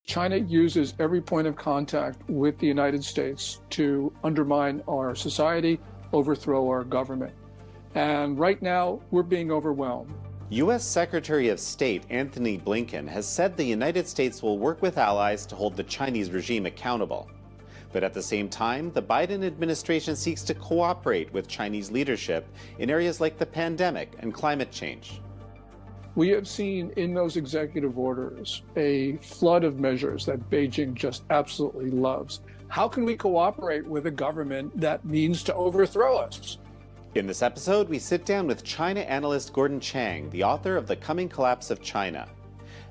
China uses every point of contact with the United States to undermine our society, overthrow our government. And right now, we're being overwhelmed. U.S. Secretary of State Anthony Blinken has said the United States will work with allies to hold the Chinese regime accountable. But at the same time, the Biden administration seeks to cooperate with Chinese leadership in areas like the pandemic and climate change. We have seen in those executive orders a flood of measures that Beijing just absolutely loves. How can we cooperate with a government that means to overthrow us? In this episode, we sit down with China analyst Gordon Chang, the author of The Coming Collapse of China.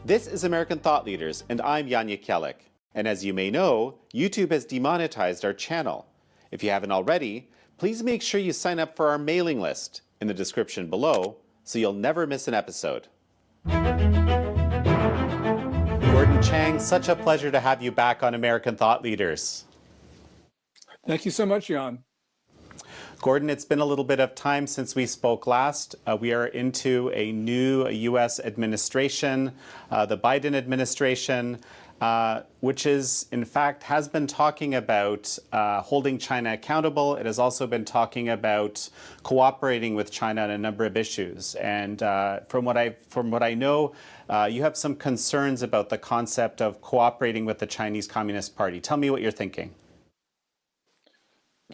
This is American Thought Leaders, and I'm Yanya Kellick. And as you may know, YouTube has demonetized our channel. If you haven't already, please make sure you sign up for our mailing list in the description below so you'll never miss an episode. Gordon Chang, such a pleasure to have you back on American Thought Leaders. Thank you so much, Jan. Gordon, it's been a little bit of time since we spoke last. We are into a new U.S. administration, the Biden administration, which is, in fact, has been talking about holding China accountable. It has also been talking about cooperating with China on a number of issues. And from what I know, you have some concerns about the concept of cooperating with the Chinese Communist Party. Tell me what you're thinking.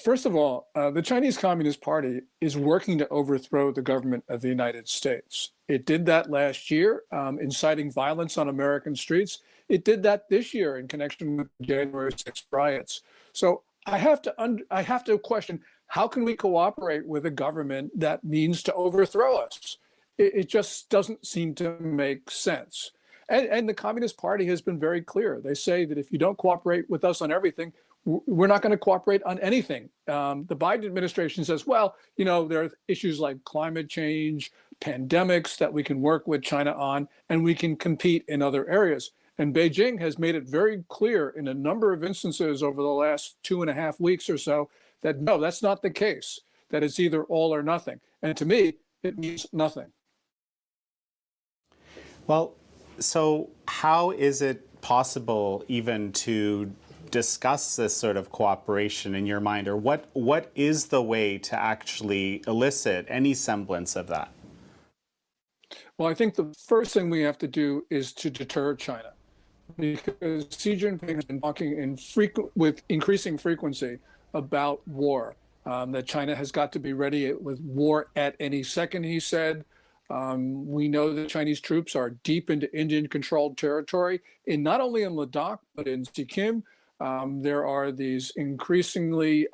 First of all, the Chinese Communist Party is working to overthrow the government of the United States. It did that last year, inciting violence on American streets. It did that this year in connection with the January 6th riots. So I have to question, how can we cooperate with a government that means to overthrow us? It just doesn't seem to make sense. And the Communist Party has been very clear. They say that if you don't cooperate with us on everything, we're not going to cooperate on anything. The Biden administration says, well, you know, there are issues like climate change, pandemics that we can work with China on, and we can compete in other areas. And Beijing has made it very clear in a number of instances over the last 2.5 weeks or so that no, that's not the case, that it's either all or nothing. And to me, it means nothing. Well, so how is it possible even to discuss this sort of cooperation in your mind, or what is the way to actually elicit any semblance of that? Well, I think the first thing we have to do is to deter China, because Xi Jinping has been talking with increasing frequency about war, that China has got to be ready with war at any second, he said. We know that Chinese troops are deep into Indian-controlled territory, not only in Ladakh, but in Sikkim. There are these increasingly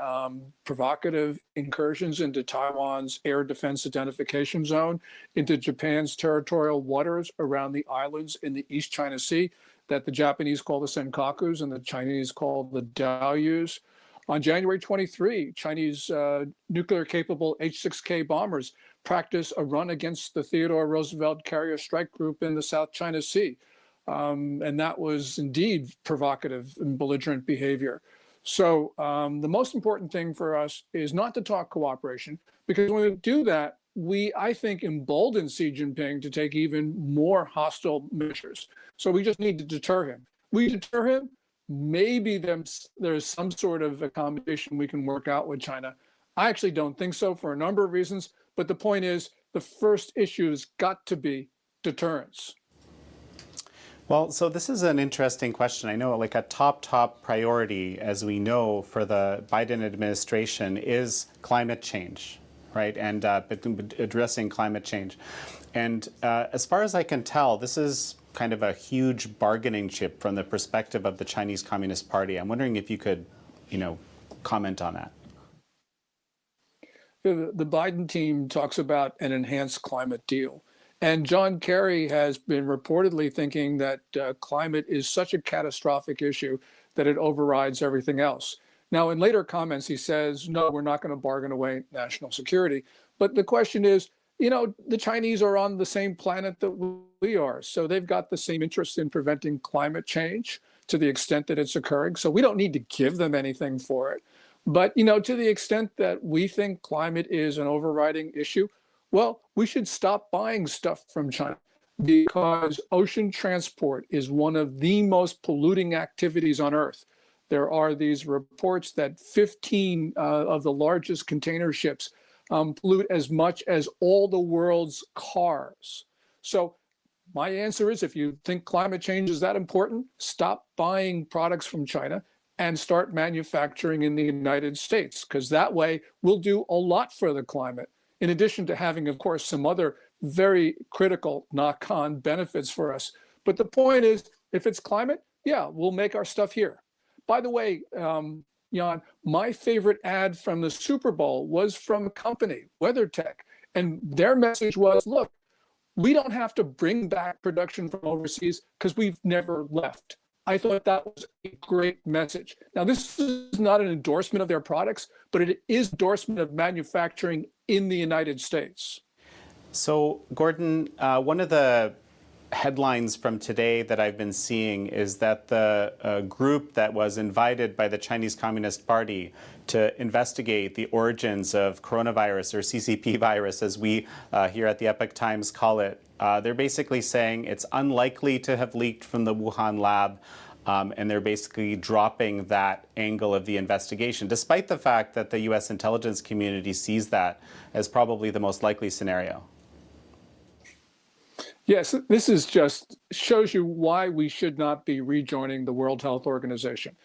provocative incursions into Taiwan's air defense identification zone, into Japan's territorial waters around the islands in the East China Sea that the Japanese call the Senkakus and the Chinese call the Diaoyus. On January 23, Chinese nuclear-capable H-6K bombers practiced a run against the Theodore Roosevelt Carrier Strike Group in the South China Sea. And that was indeed provocative and belligerent behavior. So the most important thing for us is not to talk cooperation, because when we do that, I think, embolden Xi Jinping to take even more hostile measures. So we just need to deter him. We deter him, maybe there's some sort of accommodation we can work out with China. I actually don't think so for a number of reasons. But the point is, the first issue has got to be deterrence. Well, so this is an interesting question. I know like a top priority, as we know, for the Biden administration is climate change, right? And addressing climate change. And as far as I can tell, this is kind of a huge bargaining chip from the perspective of the Chinese Communist Party. I'm wondering if you could, comment on that. The Biden team talks about an enhanced climate deal. And John Kerry has been reportedly thinking that climate is such a catastrophic issue that it overrides everything else. Now, in later comments, he says, no, we're not going to bargain away national security. But the question is, the Chinese are on the same planet that we are. So they've got the same interest in preventing climate change to the extent that it's occurring. So we don't need to give them anything for it. But, to the extent that we think climate is an overriding issue, well, we should stop buying stuff from China. because ocean transport is one of the most polluting activities on Earth. There are these reports that 15 of the largest container ships pollute as much as all the world's cars. So my answer is, if you think climate change is that important, stop buying products from China and start manufacturing in the United States, because that way we'll do a lot for the climate, in addition to having, of course, some other very critical knock-on benefits for us. But the point is, if it's climate, yeah, we'll make our stuff here. By the way, Jan, my favorite ad from the Super Bowl was from a company, WeatherTech, and their message was, look, we don't have to bring back production from overseas because we've never left. I thought that was a great message. Now, this is not an endorsement of their products, but it is endorsement of manufacturing in the United States. So, Gordon, one of the headlines from today that I've been seeing is that the group that was invited by the Chinese Communist Party to investigate the origins of coronavirus, or CCP virus, as we here at the Epoch Times call it, they're basically saying it's unlikely to have leaked from the Wuhan lab, and they're basically dropping that angle of the investigation, despite the fact that the U.S. intelligence community sees that as probably the most likely scenario. Yes, this is just shows you why we should not be rejoining the World Health Organization.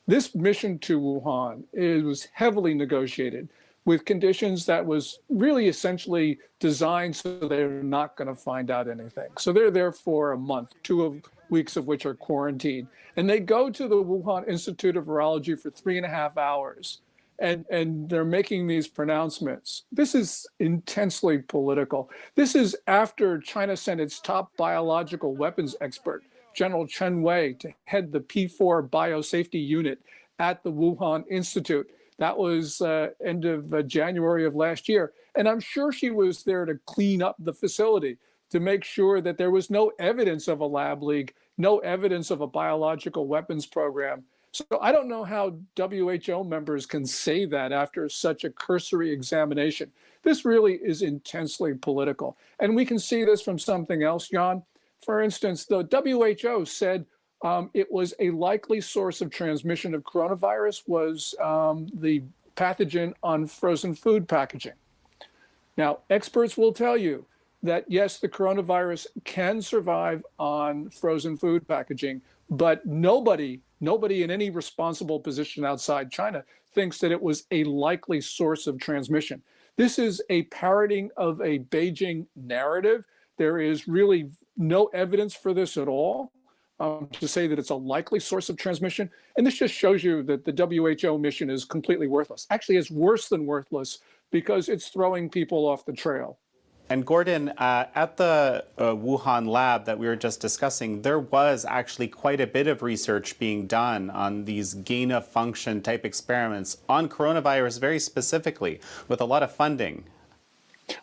This mission to Wuhan, it was heavily negotiated with conditions that was really essentially designed so they're not going to find out anything. So they're there for a month, 2 weeks of which are quarantined. And they go to the Wuhan Institute of Virology for 3.5 hours. And they're making these pronouncements. This is intensely political. This is after China sent its top biological weapons expert, General Chen Wei, to head the P4 biosafety unit at the Wuhan Institute. That was end of January of last year. And I'm sure she was there to clean up the facility, to make sure that there was no evidence of a lab leak, no evidence of a biological weapons program. So I don't know how WHO members can say that after such a cursory examination. This really is intensely political. And we can see this from something else, Jan. For instance, the WHO said it was a likely source of transmission of coronavirus was the pathogen on frozen food packaging. Now, experts will tell you that, yes, the coronavirus can survive on frozen food packaging, but nobody in any responsible position outside China thinks that it was a likely source of transmission. This is a parroting of a Beijing narrative. There is really no evidence for this at all, to say that it's a likely source of transmission. And this just shows you that the WHO mission is completely worthless. Actually, it's worse than worthless because it's throwing people off the trail. And Gordon, at the Wuhan lab that we were just discussing, there was actually quite a bit of research being done on these gain-of-function type experiments on coronavirus very specifically, with a lot of funding.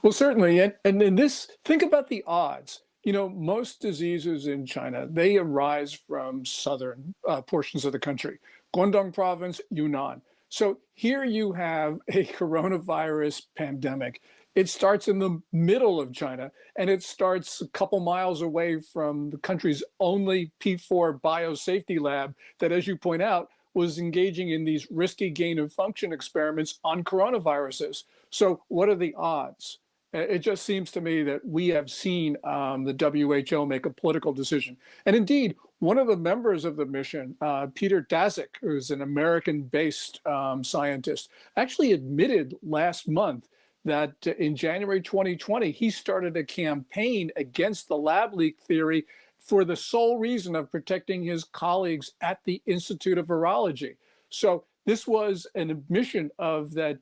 Well, certainly. And in this, think about the odds. You know, most diseases in China, they arise from southern portions of the country, Guangdong province, Yunnan. So here you have a coronavirus pandemic. It starts in the middle of China, and it starts a couple miles away from the country's only P4 biosafety lab that, as you point out, was engaging in these risky gain-of-function experiments on coronaviruses. So what are the odds? It just seems to me that we have seen the WHO make a political decision. And indeed, one of the members of the mission, Peter Daszak, who's an American-based scientist, actually admitted last month that in January 2020, he started a campaign against the lab leak theory for the sole reason of protecting his colleagues at the Institute of Virology. So this was an admission of that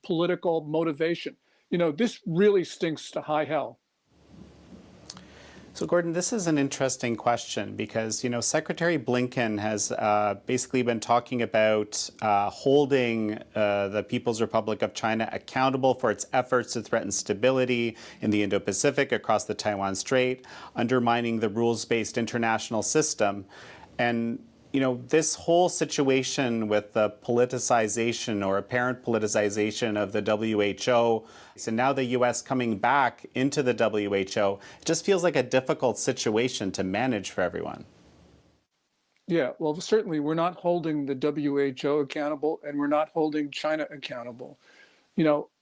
political motivation. You know, this really stinks to high hell. So, Gordon, this is an interesting question because, you know, Secretary Blinken has basically been talking about holding the People's Republic of China accountable for its efforts to threaten stability in the Indo-Pacific across the Taiwan Strait, undermining the rules-based international system. And this whole situation with the politicization or apparent politicization of the WHO, and now the U.S. coming back into the WHO, it just feels like a difficult situation to manage for everyone. Yeah, well, certainly we're not holding the WHO accountable, and we're not holding China accountable.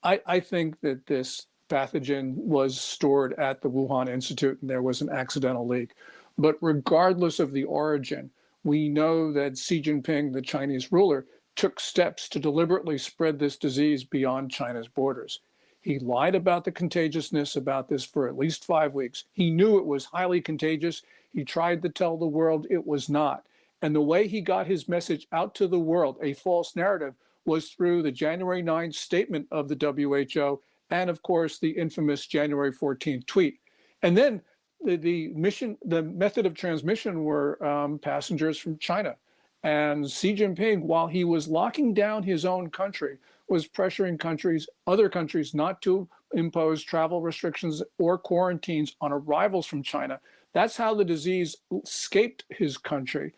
I think that this pathogen was stored at the Wuhan Institute and there was an accidental leak. But regardless of the origin, we know that Xi Jinping, the Chinese ruler, took steps to deliberately spread this disease beyond China's borders. He lied about the contagiousness about this for at least 5 weeks. He knew it was highly contagious. He tried to tell the world it was not. And the way he got his message out to the world, a false narrative, was through the January 9th statement of the WHO and, of course, the infamous January 14th tweet. And then the method of transmission were passengers from China. And Xi Jinping, while he was locking down his own country, was pressuring other countries not to impose travel restrictions or quarantines on arrivals from China. That's how the disease escaped his country.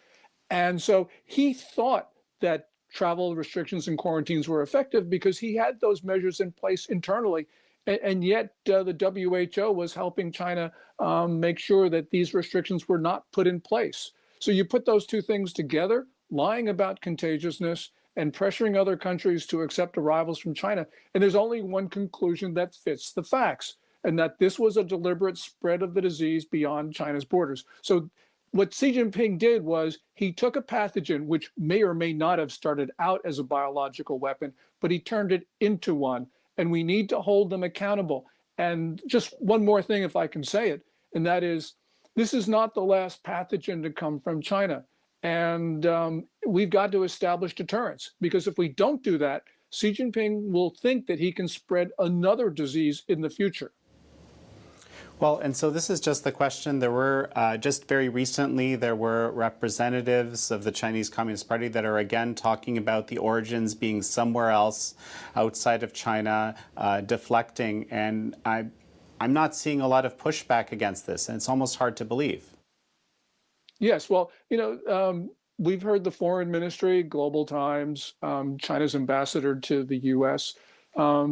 And so he thought that travel restrictions and quarantines were effective because he had those measures in place internally. And yet the WHO was helping China make sure that these restrictions were not put in place. So you put those two things together, lying about contagiousness and pressuring other countries to accept arrivals from China. And there's only one conclusion that fits the facts, and that this was a deliberate spread of the disease beyond China's borders. So what Xi Jinping did was he took a pathogen which may or may not have started out as a biological weapon, but he turned it into one. And we need to hold them accountable. And just one more thing, if I can say it, and that is, this is not the last pathogen to come from China. And we've got to establish deterrence, because if we don't do that, Xi Jinping will think that he can spread another disease in the future. Well, and so this is just the question. There were, just very recently, there were representatives of the Chinese Communist Party that are again talking about the origins being somewhere else outside of China, deflecting. And I'm not seeing a lot of pushback against this, and it's almost hard to believe. Yes, well, we've heard the Foreign Ministry, Global Times, China's ambassador to the U.S.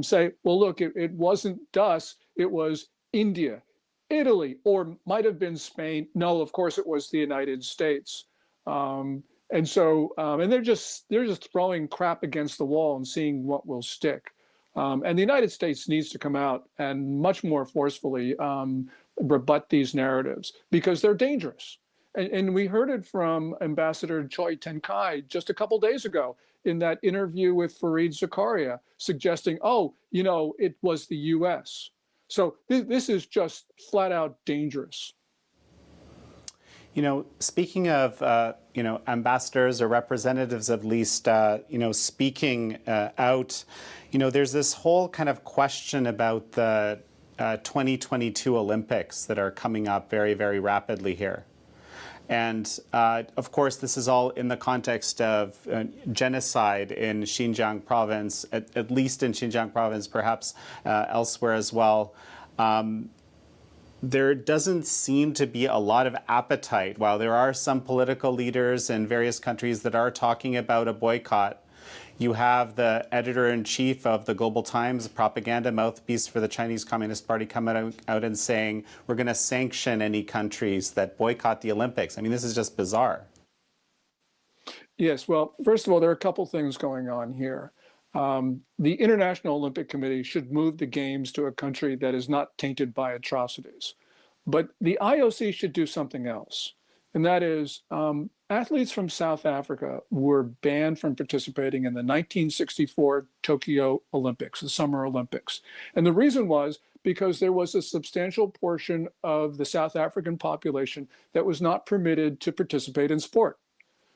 Say, well, look, it wasn't us, it was India, Italy, or might have been Spain. No, of course it was the United States. And they're just throwing crap against the wall and seeing what will stick. And the United States needs to come out and much more forcefully rebut these narratives, because they're dangerous. And we heard it from Ambassador Choi Ten-kai just a couple days ago in that interview with Fareed Zakaria, suggesting, it was the U.S. So this is just flat out dangerous. Speaking of, ambassadors or representatives, at least, speaking out, there's this whole kind of question about the 2022 Olympics that are coming up very, very rapidly here. And of course, this is all in the context of genocide in Xinjiang province, at least in Xinjiang province, perhaps elsewhere as well. There doesn't seem to be a lot of appetite. While there are some political leaders in various countries that are talking about a boycott, you have the editor-in-chief of the Global Times, propaganda mouthpiece for the Chinese Communist Party, coming out and saying, we're going to sanction any countries that boycott the Olympics. I mean, this is just bizarre. Yes, well, first of all, there are a couple things going on here. The International Olympic Committee should move the games to a country that is not tainted by atrocities. But the IOC should do something else. And that is, athletes from South Africa were banned from participating in the 1964 Tokyo Olympics, the Summer Olympics. And the reason was because there was a substantial portion of the South African population that was not permitted to participate in sport.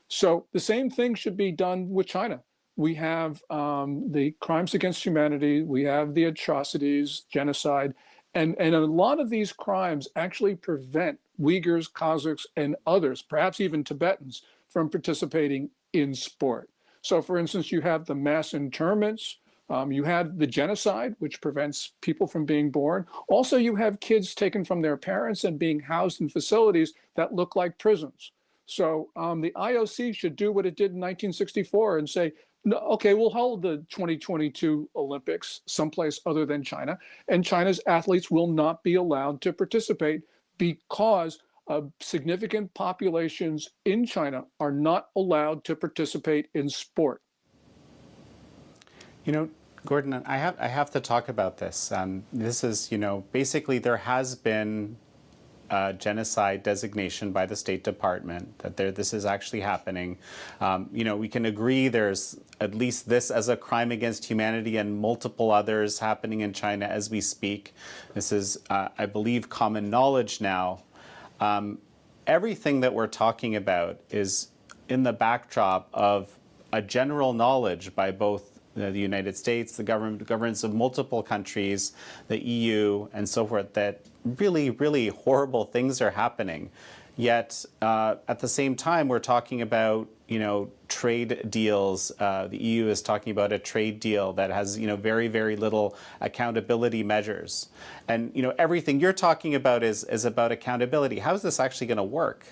So the same thing should be done with China. We have the crimes against humanity, we have the atrocities, genocide, and a lot of these crimes actually prevent Uyghurs, Kazakhs, and others, perhaps even Tibetans, from participating in sport. So for instance, you have the mass internments, you have the genocide, which prevents people from being born. Also, you have kids taken from their parents and being housed in facilities that look like prisons. So the IOC should do what it did in 1964 and say, no, okay, we'll hold the 2022 Olympics someplace other than China, and China's athletes will not be allowed to participate because significant populations in China are not allowed to participate in sport. You know, Gordon, I have to talk about this. This is, basically there has been genocide designation by the State Department that this is actually happening. We can agree there's at least this as a crime against humanity and multiple others happening in China as we speak. This is, I believe, common knowledge now. Everything that we're talking about is in the backdrop of a general knowledge by both the United States, the governments of multiple countries, the EU, and so forth, that really, really horrible things are happening. Yet, at the same time, we're talking about, trade deals. The EU is talking about a trade deal that has, very, very little accountability measures. And, everything you're talking about is about accountability. How is this actually going to work?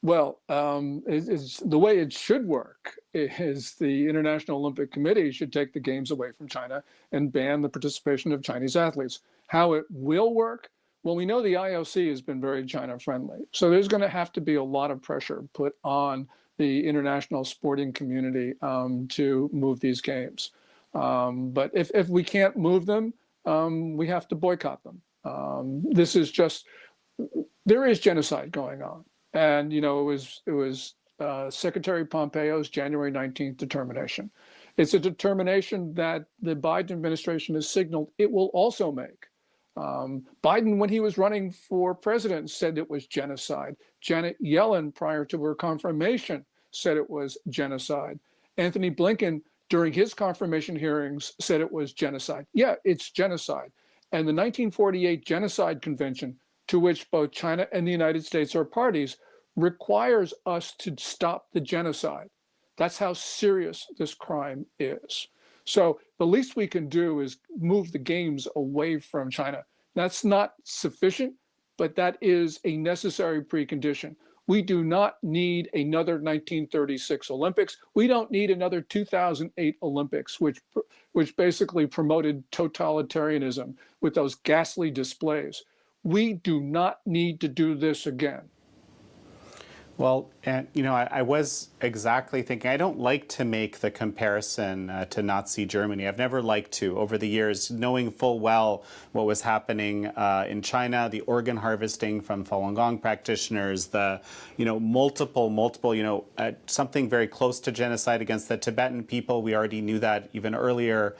Well, it's the way it should work is the International Olympic Committee should take the games away from China and ban the participation of Chinese athletes. How it will work? Well, we know the IOC has been very China friendly. So there's going to have to be a lot of pressure put on the international sporting community to move these games. But if we can't move them, we have to boycott them. There is genocide going on. And, it was Secretary Pompeo's January 19th determination. It's a determination that the Biden administration has signaled it will also make. Biden, when he was running for president, said it was genocide. Janet Yellen, prior to her confirmation, said it was genocide. Anthony Blinken, during his confirmation hearings, said it was genocide. Yeah, it's genocide. And the 1948 Genocide Convention, to which both China and the United States are parties, requires us to stop the genocide. That's how serious this crime is. So the least we can do is move the games away from China. That's not sufficient, but that is a necessary precondition. We do not need another 1936 Olympics. We don't need another 2008 Olympics, which basically promoted totalitarianism with those ghastly displays. We do not need to do this again. Well, and I was exactly thinking, I don't like to make the comparison to Nazi Germany. I've never liked to over the years, knowing full well what was happening in China, the organ harvesting from Falun Gong practitioners, the, multiple, something very close to genocide against the Tibetan people. We already knew that even earlier.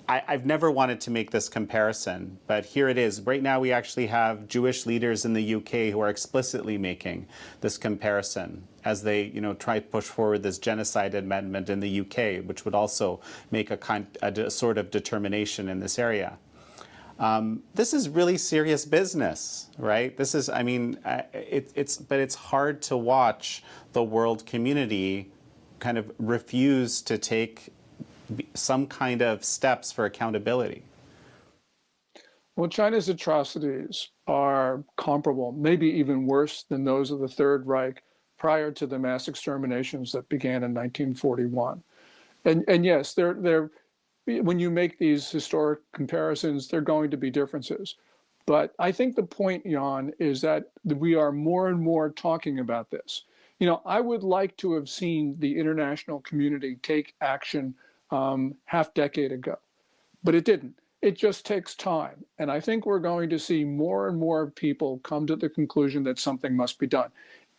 I've never wanted to make this comparison, but here it is. Right now, we actually have Jewish leaders in the UK who are explicitly making this comparison as they, try to push forward this genocide amendment in the UK, which would also make a sort of determination in this area. This is really serious business, right? This is, but it's hard to watch the world community kind of refuse to take some kind of steps for accountability. Well, China's atrocities are comparable, maybe even worse than those of the Third Reich prior to the mass exterminations that began in 1941. And yes, when you make these historic comparisons, there are going to be differences. But I think the point, Jan, is that we are more and more talking about this. I would like to have seen the international community take action half-decade ago, but it didn't. It just takes time. And I think we're going to see more and more people come to the conclusion that something must be done.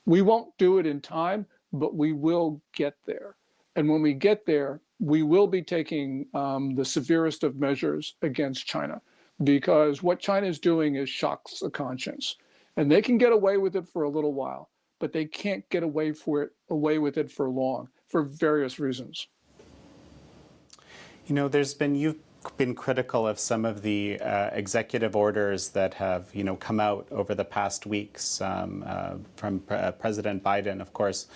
We won't do it in time, but we will get there. And when we get there, we will be taking the severest of measures against China, because what China is doing is shocks the conscience. And they can get away with it for a little while, but they can't get away with it for long, for various reasons. You've been critical of some of the executive orders that have, come out over the past weeks from President Biden, of course.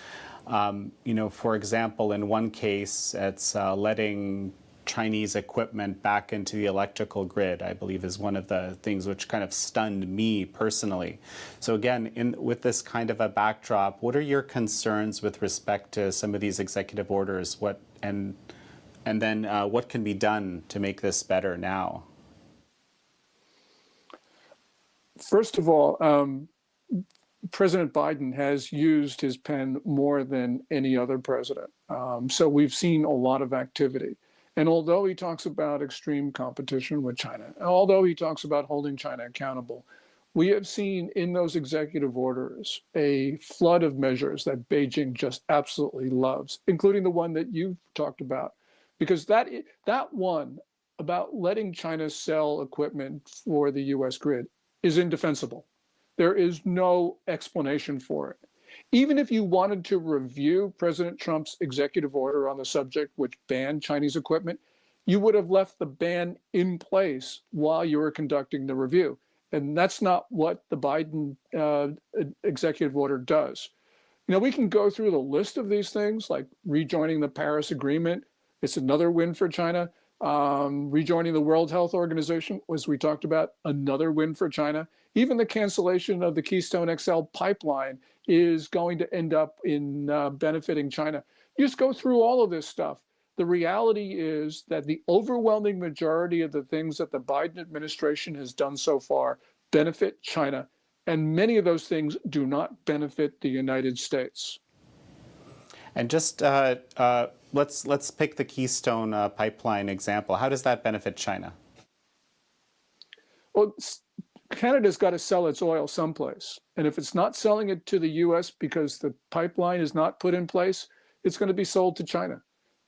For example, in one case, it's letting Chinese equipment back into the electrical grid, I believe, is one of the things which kind of stunned me personally. So again, with this kind of a backdrop, what are your concerns with respect to some of these executive orders? And then what can be done to make this better now? First of all, President Biden has used his pen more than any other president. So we've seen a lot of activity. And although he talks about extreme competition with China, and although he talks about holding China accountable, we have seen in those executive orders a flood of measures that Beijing just absolutely loves, including the one that you've talked about, because that one about letting China sell equipment for the US grid is indefensible. There is no explanation for it. Even if you wanted to review President Trump's executive order on the subject, which banned Chinese equipment, you would have left the ban in place while you were conducting the review. And that's not what the Biden executive order does. You know, we can go through the list of these things, like rejoining the Paris Agreement. It's another win for China. Rejoining the World Health Organization, as we talked about, another win for China. Even the cancellation of the Keystone XL pipeline is going to end up in benefiting China. You just go through all of this stuff. The reality is that the overwhelming majority of the things that the Biden administration has done so far benefit China, and many of those things do not benefit the United States. And just let's pick the Keystone pipeline example. How does that benefit China? Well, Canada's got to sell its oil someplace. And if it's not selling it to the US because the pipeline is not put in place, it's going to be sold to China.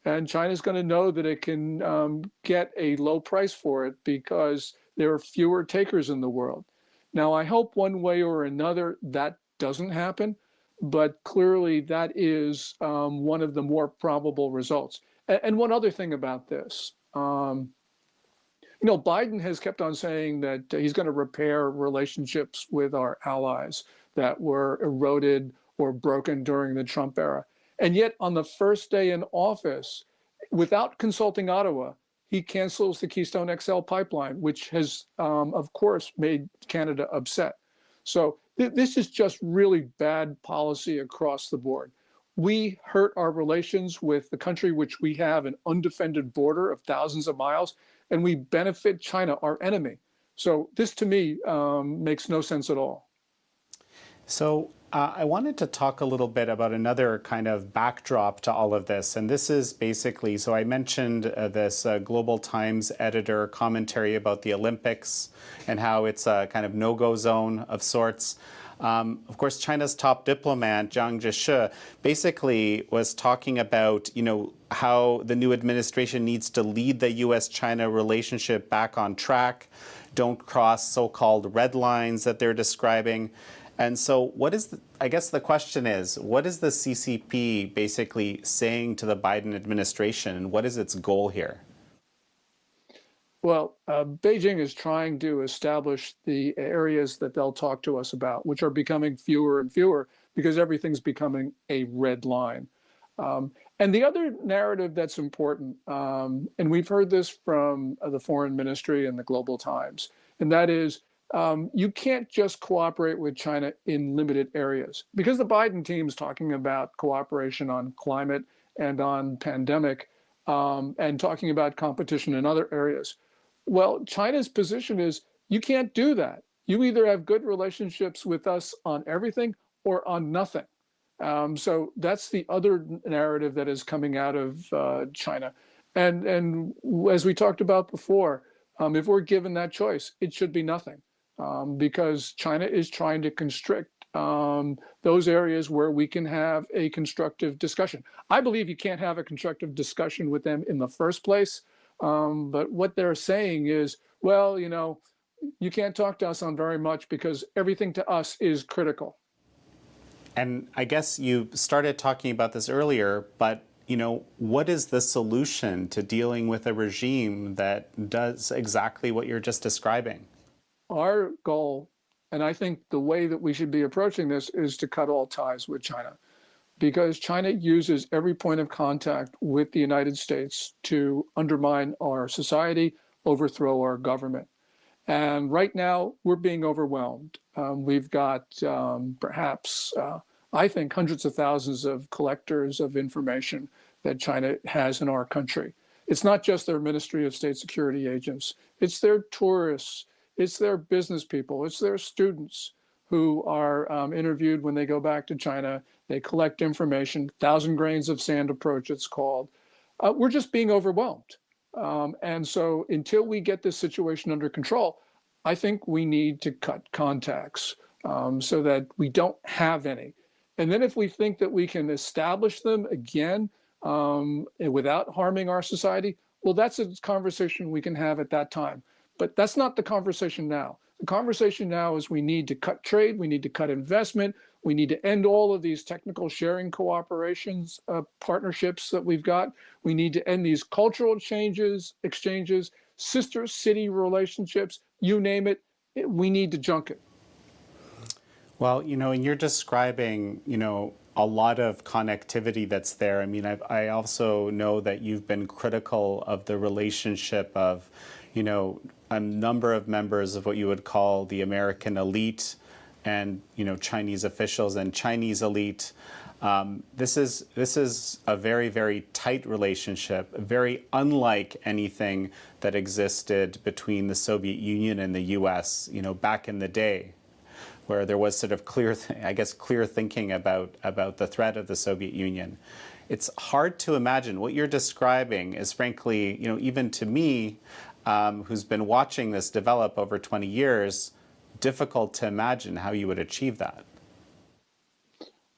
And China's going to know that it can get a low price for it because there are fewer takers in the world. Now, I hope one way or another that doesn't happen, but clearly that is one of the more probable results. And one other thing about this, you know, Biden has kept on saying that he's going to repair relationships with our allies that were eroded or broken during the Trump era. And yet on the first day in office, without consulting Ottawa, he cancels the Keystone XL pipeline, which has, of course, made Canada upset. So this is just really bad policy across the board. We hurt our relations with the country which we have an undefended border of thousands of miles, and we benefit China, our enemy. So this, to me, makes no sense at all. So I wanted to talk a little bit about another kind of backdrop to all of this. And this is basically, so I mentioned this Global Times editor commentary about the Olympics and how it's a kind of no-go zone of sorts. Of course, China's top diplomat, Jiang Jieshi, basically was talking about, you know, how the new administration needs to lead the U.S.-China relationship back on track, don't cross so-called red lines that they're describing. And so what is, I guess the question is, what is the CCP basically saying to the Biden administration, and what is its goal here? Well, Beijing is trying to establish the areas that they'll talk to us about, which are becoming fewer and fewer because everything's becoming a red line. And the other narrative that's important, and we've heard this from the Foreign Ministry and the Global Times, and that is, you can't just cooperate with China in limited areas, because the Biden team's talking about cooperation on climate and on pandemic, and talking about competition in other areas. Well, China's position is you can't do that. You either have good relationships with us on everything or on nothing. So that's the other narrative that is coming out of China. And as we talked about before, if we're given that choice, it should be nothing. Because China is trying to constrict those areas where we can have a constructive discussion. I believe you can't have a constructive discussion with them in the first place. But what they're saying is, well, you know, you can't talk to us on very much because everything to us is critical. And I guess you started talking about this earlier, but you know, what is the solution to dealing with a regime that does exactly what you're just describing? Our goal, and I think the way that we should be approaching this, is to cut all ties with China. because China uses every point of contact with the United States to undermine our society, overthrow our government. And right now, we're being overwhelmed. We've got perhaps, I think, hundreds of thousands of collectors of information that China has in our country. It's not just their Ministry of State Security agents. It's their tourists. It's their business people. It's their students who are interviewed when they go back to China. They collect information, 1,000 grains of sand approach, it's called. We're just being overwhelmed. And so until we get this situation under control, I think we need to cut contacts so that we don't have any. And then if we think that we can establish them again without harming our society, well, that's a conversation we can have at that time. But that's not the conversation now. The conversation now is we need to cut trade, we need to cut investment, we need to end all of these technical sharing cooperations, partnerships that we've got. We need to end these cultural exchanges, sister city relationships, you name it, we need to junk it. Well, and you're describing, a lot of connectivity that's there. I mean, I also know that you've been critical of the relationship of, a number of members of what you would call the American elite and, Chinese officials and Chinese elite. This is a very, very tight relationship, very unlike anything that existed between the Soviet Union and the U.S., back in the day, where there was sort of clear thinking about the threat of the Soviet Union. It's hard to imagine. What you're describing is, frankly, even to me, who's been watching this develop over 20 years, difficult to imagine how you would achieve that.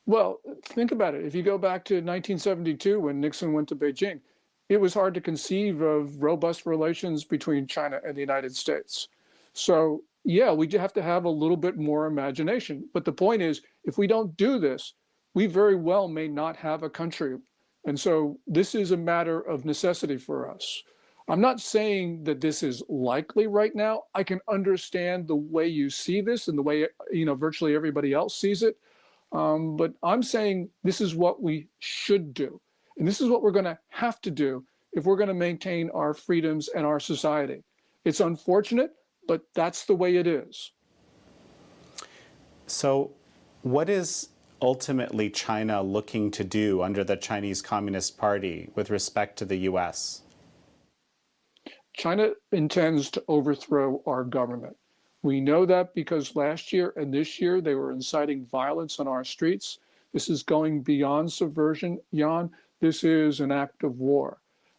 Well, think about it. If you go back to 1972, when Nixon went to Beijing, it was hard to conceive of robust relations between China and the United States. So, yeah, we have to have a little bit more imagination. But the point is, if we don't do this, we very well may not have a country. And so this is a matter of necessity for us. I'm not saying that this is likely right now. I can understand the way you see this and the way, virtually everybody else sees it. But I'm saying this is what we should do. And this is what we're going to have to do if we're going to maintain our freedoms and our society. It's unfortunate, but that's the way it is. So what is ultimately China looking to do under the Chinese Communist Party with respect to the U.S.? China intends to overthrow our government. We know that because last year and this year they were inciting violence on our streets. This is going beyond subversion, Jan. This is an act of war.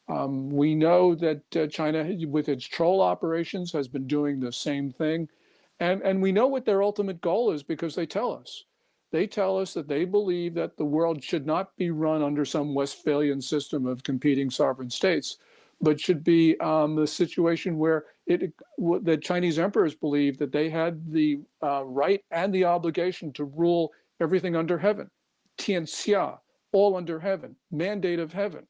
We know that China, with its troll operations, has been doing the same thing. And we know what their ultimate goal is because they tell us. They tell us that they believe that the world should not be run under some Westphalian system of competing sovereign states, but should be the situation where the Chinese emperors believed that they had the right and the obligation to rule everything under heaven. Tianxia, all under heaven, mandate of heaven.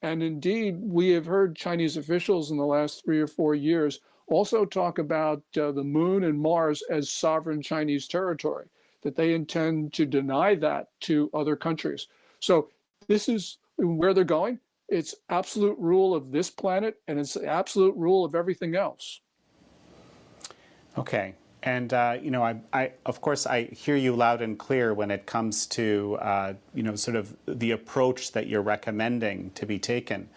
And indeed, we have heard Chinese officials in the last 3 or 4 years also talk about the moon and Mars as sovereign Chinese territory, that they intend to deny that to other countries. So this is where they're going. It's absolute rule of this planet, and it's absolute rule of everything else. Okay. And, I of course, I hear you loud and clear when it comes to, sort of the approach that you're recommending to be taken.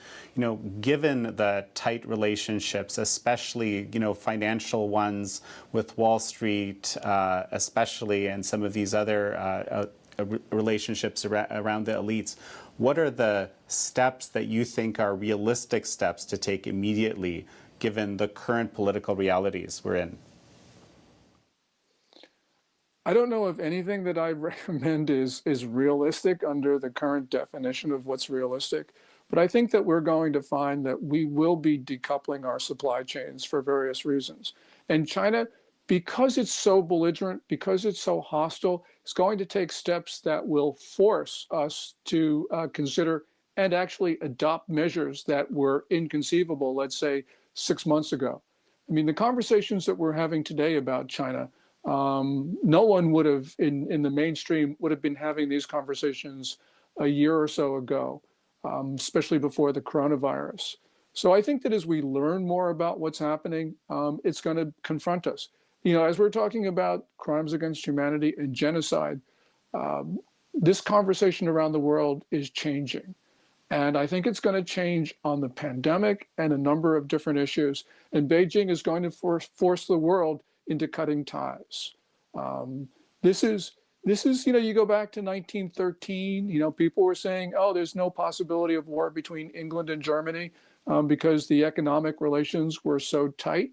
Given the tight relationships, especially, financial ones with Wall Street, especially, and some of these other relationships around the elites, what are the steps that you think are realistic steps to take immediately, given the current political realities we're in? I don't know if anything that I recommend is realistic under the current definition of what's realistic, but I think that we're going to find that we will be decoupling our supply chains for various reasons. And China, because it's so belligerent, because it's so hostile, is going to take steps that will force us to consider and actually adopt measures that were inconceivable, let's say, 6 months ago. I mean, the conversations that we're having today about China No one would have, in the mainstream, would have been having these conversations a year or so ago, especially before the coronavirus. So I think that as we learn more about what's happening, it's going to confront us. As we're talking about crimes against humanity and genocide, this conversation around the world is changing. And I think it's going to change on the pandemic and a number of different issues. And Beijing is going to force the world into cutting ties. This is, you go back to 1913, people were saying, oh, there's no possibility of war between England and Germany because the economic relations were so tight.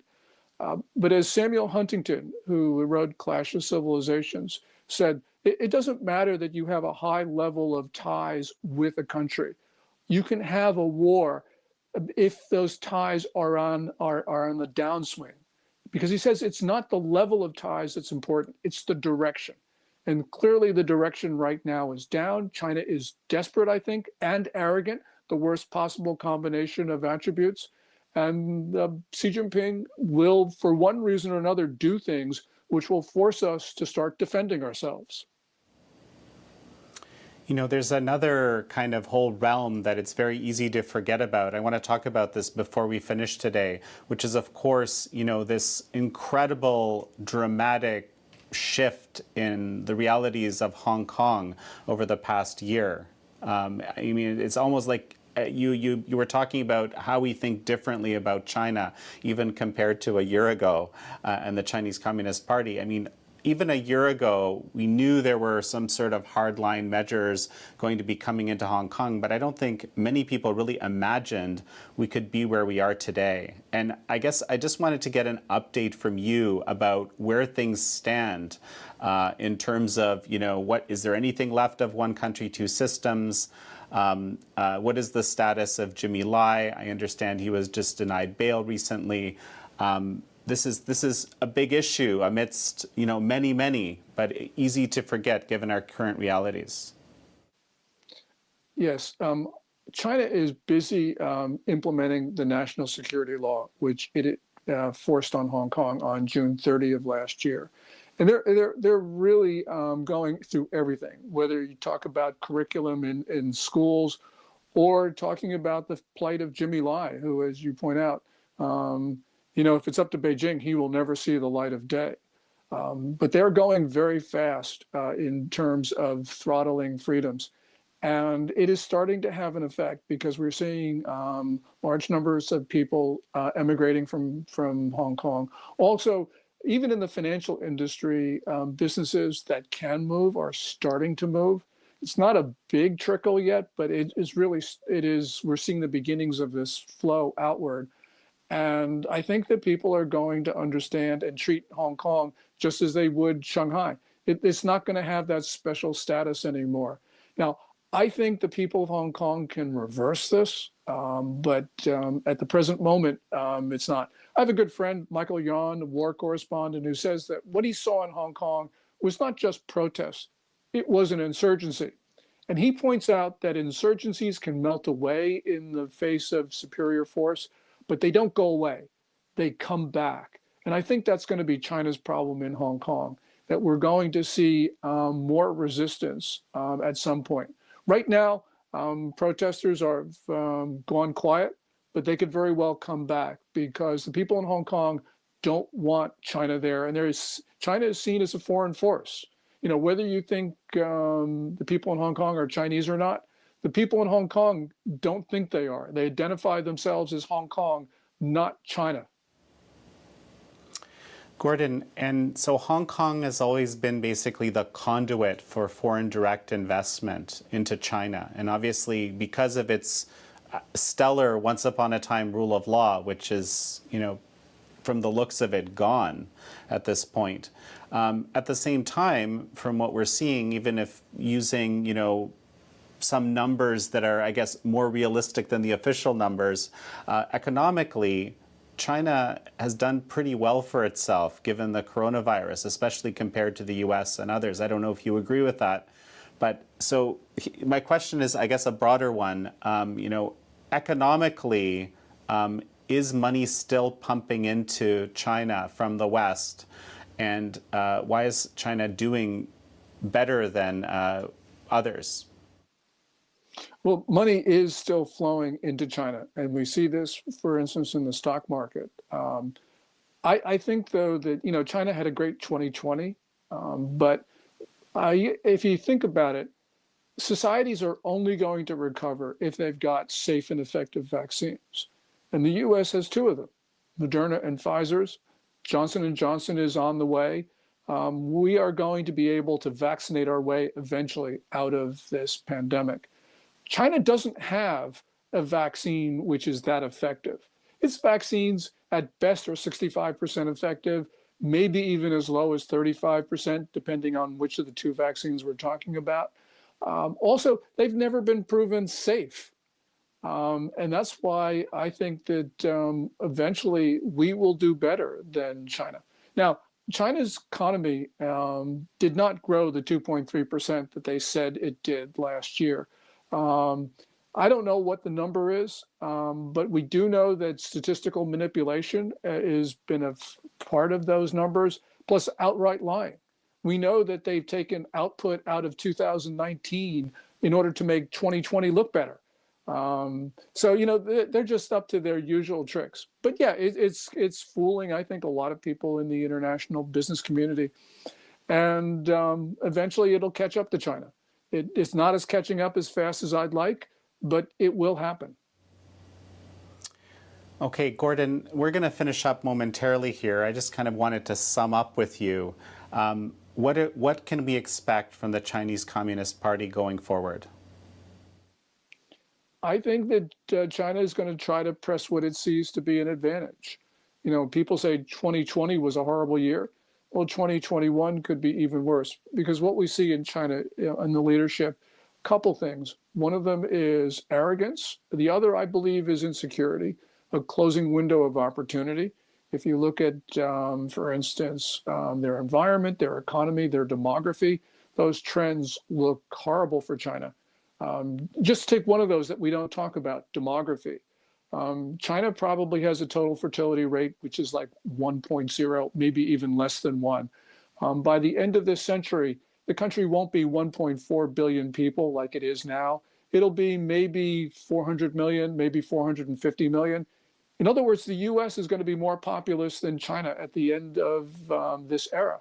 But as Samuel Huntington, who wrote Clash of Civilizations, said, it doesn't matter that you have a high level of ties with a country. You can have a war if those ties are on the downswing. Because he says it's not the level of ties that's important, it's the direction. And clearly the direction right now is down. China is desperate, I think, and arrogant, the worst possible combination of attributes. And Xi Jinping will, for one reason or another, do things which will force us to start defending ourselves. There's another kind of whole realm that it's very easy to forget about. I want to talk about this before we finish today, which is, of course, this incredible, dramatic shift in the realities of Hong Kong over the past year. It's almost like you were talking about how we think differently about China, even compared to a year ago and the Chinese Communist Party. Even a year ago, we knew there were some sort of hardline measures going to be coming into Hong Kong, but I don't think many people really imagined we could be where we are today. And I guess I just wanted to get an update from you about where things stand in terms of, is there anything left of one country, two systems? What is the status of Jimmy Lai? I understand he was just denied bail recently. This is a big issue amidst, many, but easy to forget given our current realities. Yes, China is busy implementing the national security law, which it forced on Hong Kong on June 30 of last year. And they're really going through everything, whether you talk about curriculum in schools or talking about the plight of Jimmy Lai, who, as you point out, if it's up to Beijing, he will never see the light of day. But they're going very fast in terms of throttling freedoms. And it is starting to have an effect because we're seeing large numbers of people emigrating from Hong Kong. Also, even in the financial industry, businesses that can move are starting to move. It's not a big trickle yet, but we're seeing the beginnings of this flow outward. And I think that people are going to understand and treat Hong Kong just as they would Shanghai. It's not going to have that special status anymore. Now, I think the people of Hong Kong can reverse this, but at the present moment, it's not. I have a good friend, Michael Yon, a war correspondent, who says that what he saw in Hong Kong was not just protests, it was an insurgency. And he points out that insurgencies can melt away in the face of superior force, but they don't go away, they come back. And I think that's going to be China's problem in Hong Kong, that we're going to see more resistance at some point. Right now, protesters are gone quiet, but they could very well come back because the people in Hong Kong don't want China there. And China is seen as a foreign force. Whether you think the people in Hong Kong are Chinese or not, the people in Hong Kong don't think they are. They identify themselves as Hong Kong, not China. Gordon, and so Hong Kong has always been basically the conduit for foreign direct investment into China. And obviously, because of its stellar once upon a time rule of law, which is, from the looks of it, gone at this point. At the same time, from what we're seeing, even if using, some numbers that are, I guess, more realistic than the official numbers, economically, China has done pretty well for itself given the coronavirus, especially compared to the US and others. I don't know if you agree with that. But so my question is, I guess, a broader one. Economically, is money still pumping into China from the West? And why is China doing better than others? Well, money is still flowing into China, and we see this, for instance, in the stock market. I think, though, that China had a great 2020, but if you think about it, societies are only going to recover if they've got safe and effective vaccines, and the U.S. has two of them, Moderna and Pfizer's. Johnson & Johnson is on the way. We are going to be able to vaccinate our way eventually out of this pandemic. China doesn't have a vaccine which is that effective. Its vaccines at best are 65% effective, maybe even as low as 35%, depending on which of the two vaccines we're talking about. Also, they've never been proven safe. And that's why I think that eventually we will do better than China. Now, China's economy did not grow the 2.3% that they said it did last year. I don't know what the number is, but we do know that statistical manipulation has been a part of those numbers, plus outright lying. We know that they've taken output out of 2019 in order to make 2020 look better. So, they're just up to their usual tricks. But yeah, it's fooling, I think, a lot of people in the international business community. And eventually it'll catch up to China. It's not as catching up as fast as I'd like, but it will happen. Okay, Gordon, we're going to finish up momentarily here. I just kind of wanted to sum up with you. What can we expect from the Chinese Communist Party going forward? I think that China is going to try to press what it sees to be an advantage. People say 2020 was a horrible year. Well, 2021 could be even worse, because what we see in China in the leadership, a couple things. One of them is arrogance. The other, I believe, is insecurity, a closing window of opportunity. If you look at, for instance, their environment, their economy, their demography, those trends look horrible for China. Just take one of those that we don't talk about, demography. China probably has a total fertility rate, which is like 1.0, maybe even less than 1. By the end of this century, the country won't be 1.4 billion people like it is now. It'll be maybe 400 million, maybe 450 million. In other words, the US is going to be more populous than China at the end of this era.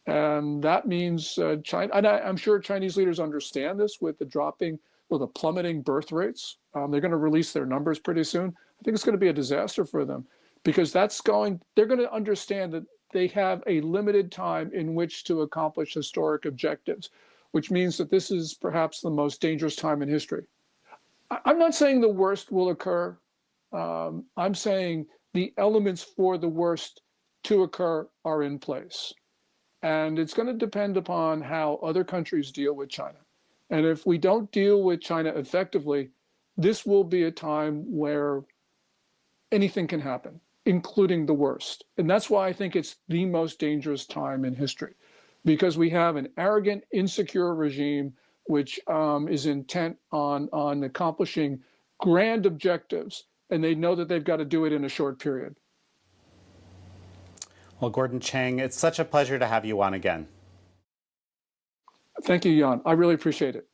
And that means China, and I'm sure Chinese leaders understand this with the plummeting birth rates. They're going to release their numbers pretty soon. I think it's going to be a disaster for them, because they're going to understand that they have a limited time in which to accomplish historic objectives, which means that this is perhaps the most dangerous time in history. I'm not saying the worst will occur. I'm saying the elements for the worst to occur are in place. And it's going to depend upon how other countries deal with China. And if we don't deal with China effectively, this will be a time where anything can happen, including the worst. And that's why I think it's the most dangerous time in history, because we have an arrogant, insecure regime which is intent on accomplishing grand objectives, and they know that they've got to do it in a short period. Well, Gordon Chang, it's such a pleasure to have you on again. Thank you, Jan. I really appreciate it.